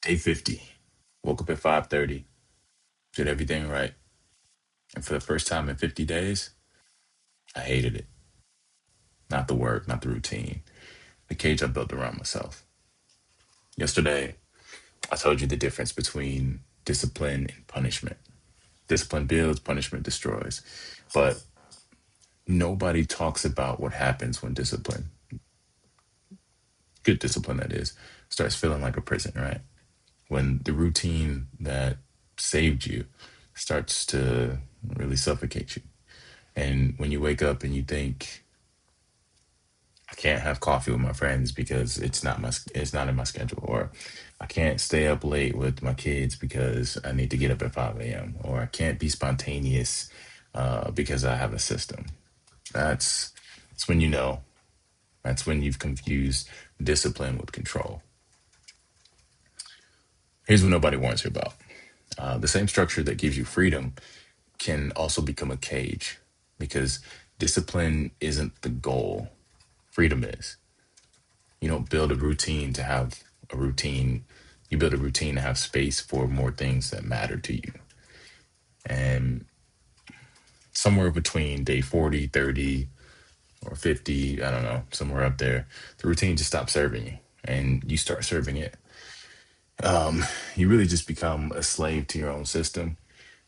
Day 50. Woke up at 5:30, did everything right. And for the first time in 50 days, I hated it. Not the work, not the routine. The cage I built around myself. Yesterday, I told you the difference between discipline and punishment. Discipline builds, punishment destroys. But nobody talks about what happens when discipline, good discipline that is, starts feeling like a prison, right? When the routine that saved you starts to really suffocate you. And when you wake up and you think, I can't have coffee with my friends because it's not in my schedule, or I can't stay up late with my kids because I need to get up at 5 a.m., or I can't be spontaneous because I have a system. That's that's when you know. That's when you've confused discipline with control. Here's what nobody warns you about. The same structure that gives you freedom can also become a cage because discipline isn't the goal, freedom is. You don't build a routine to have a routine. You build a routine to have space for more things that matter to you. And somewhere between day 40, 30, or 50, I don't know, somewhere up there, the routine just stops serving you and you start serving it. You really just become a slave to your own system.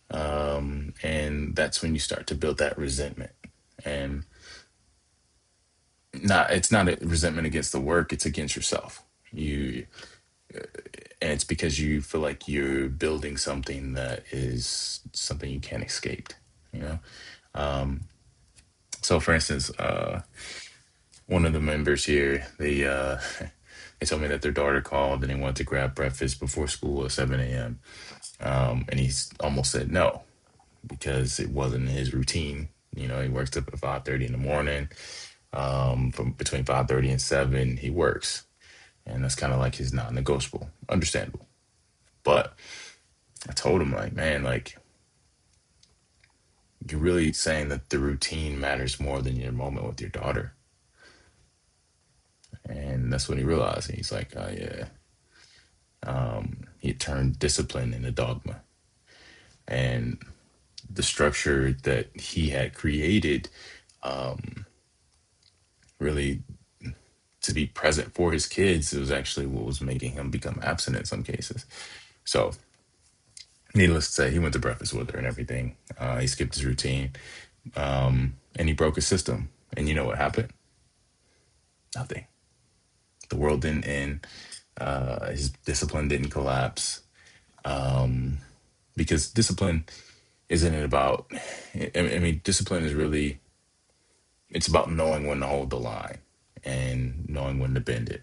And that's when you start to build that resentment. And it's not a resentment against the work, it's against yourself. You and it's because you feel like you're building something that is something you can't escape, you know. So for instance, one of the members here, they told me that their daughter called and they wanted to grab breakfast before school at 7 a.m. And he's almost said no because it wasn't his routine. You know, he works up at 5:30 in the morning. From between 5:30 and 7 he works, and that's kind of like his non-negotiable. Understandable. But I told him, like, man, like, you're really saying that the routine matters more than your moment with your daughter. And that's when he realized. And he's like, oh, yeah. He had turned discipline into dogma. And the structure that he had created, really to be present for his kids, it was actually what was making him become absent in some cases. So, needless to say, he went to breakfast with her and everything. He skipped his routine, and he broke his system. And you know what happened? Nothing. The world didn't end. His discipline didn't collapse, because discipline isn't it about. I mean, discipline is really, it's about knowing when to hold the line and knowing when to bend it.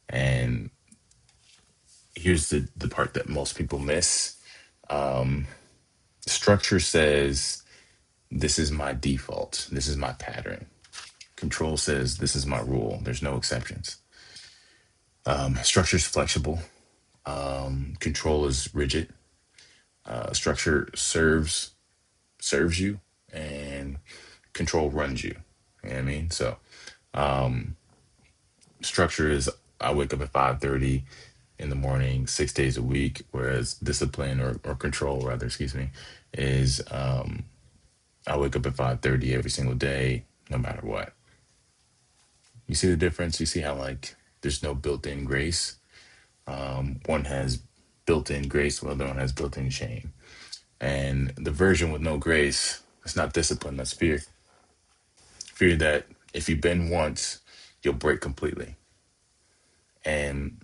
And here's the part that most people miss. Structure says this is my default. This is my pattern. Control says this is my rule. There's no exceptions. Structure is flexible. Control is rigid. Structure serves you, and control runs you. You know what I mean? So structure is, I wake up at 5:30 in the morning, 6 days a week, whereas discipline, or control rather, excuse me, is I wake up at 5:30 every single day, no matter what. You see the difference? You see how, like, there's no built-in grace. One has built-in grace, while the other one has built-in shame. And the version with no grace, it's not discipline, that's fear. Fear that if you bend once, you'll break completely. And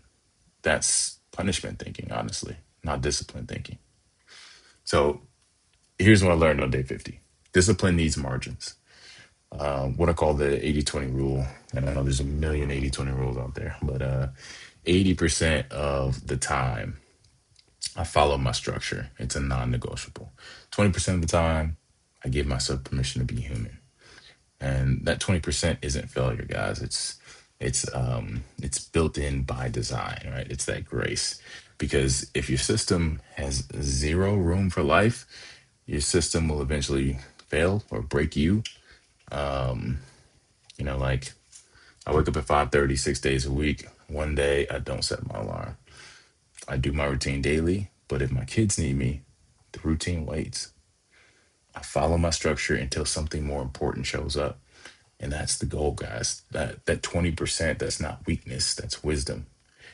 that's punishment thinking, honestly, not discipline thinking. So here's what I learned on day 50. Discipline needs margins. What I call the 80/20 rule. And I know there's a million 80/20 rules out there, but 80% of the time, I follow my structure. It's a non negotiable. 20% of the time, I give myself permission to be human. And that 20% isn't failure, guys. It's built in by design, right? It's that grace. Because if your system has zero room for life, your system will eventually fail or break you. Like, I wake up at 5:30 6 days a week. One day I don't set my alarm. I do my routine daily, but if my kids need me, the routine waits. I follow my structure until something more important shows up. And that's the goal, guys. That 20%, that's not weakness, that's wisdom.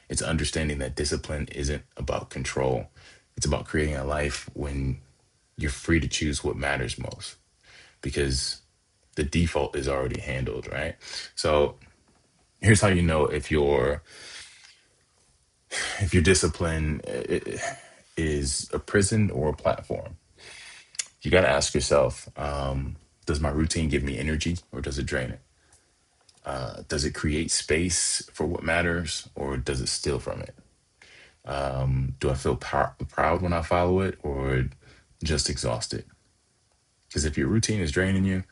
It's understanding that discipline isn't about control. It's about creating a life when you're free to choose what matters most, because the default is already handled, right? So here's how you know if your discipline is a prison or a platform. You got to ask yourself, does my routine give me energy or does it drain it? Does it create space for what matters or does it steal from it? Do I feel proud when I follow it or just exhausted? Because if your routine is draining you,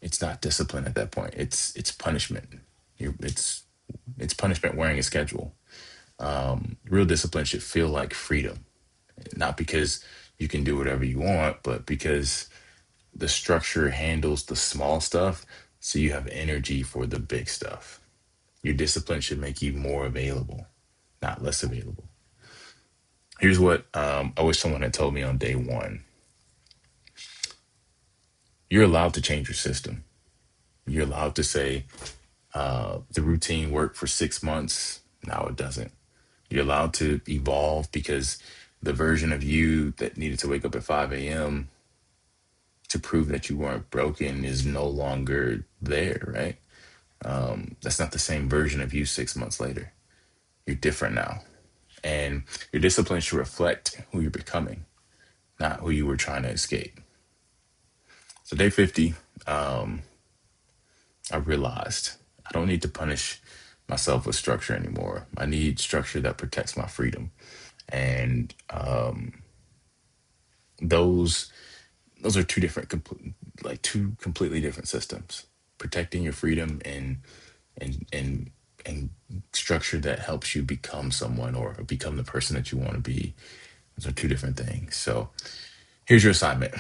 it's not discipline at that point. It's punishment. You it's punishment wearing a schedule. Real discipline should feel like freedom, not because you can do whatever you want, but because the structure handles the small stuff, so you have energy for the big stuff. Your discipline should make you more available, not less available. Here's what I wish someone had told me on day one. You're allowed to change your system. You're allowed to say the routine worked for 6 months. Now it doesn't. You're allowed to evolve because the version of you that needed to wake up at 5 a.m. to prove that you weren't broken is no longer there, right? That's not the same version of you 6 months later. You're different now. And your discipline should reflect who you're becoming, not who you were trying to escape. So, day 50, I realized I don't need to punish myself with structure anymore. I need structure that protects my freedom. And those those are two completely different systems. Protecting your freedom and and structure that helps you become someone or become the person that you want to be. Those are two different things. So here's your assignment.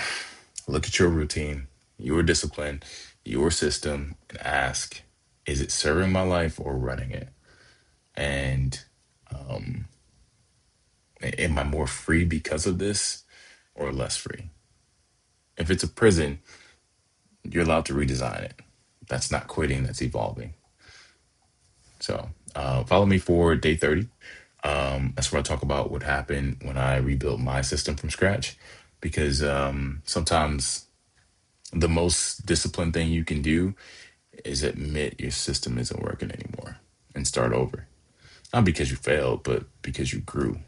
Look at your routine, your discipline, your system, and ask, is it serving my life or running it? And am I more free because of this or less free? If it's a prison, you're allowed to redesign it. That's not quitting, that's evolving. So follow me for day 30. That's where I talk about what happened when I rebuilt my system from scratch. Because sometimes the most disciplined thing you can do is admit your system isn't working anymore and start over. Not because you failed, but because you grew.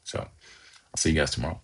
So I'll see you guys tomorrow.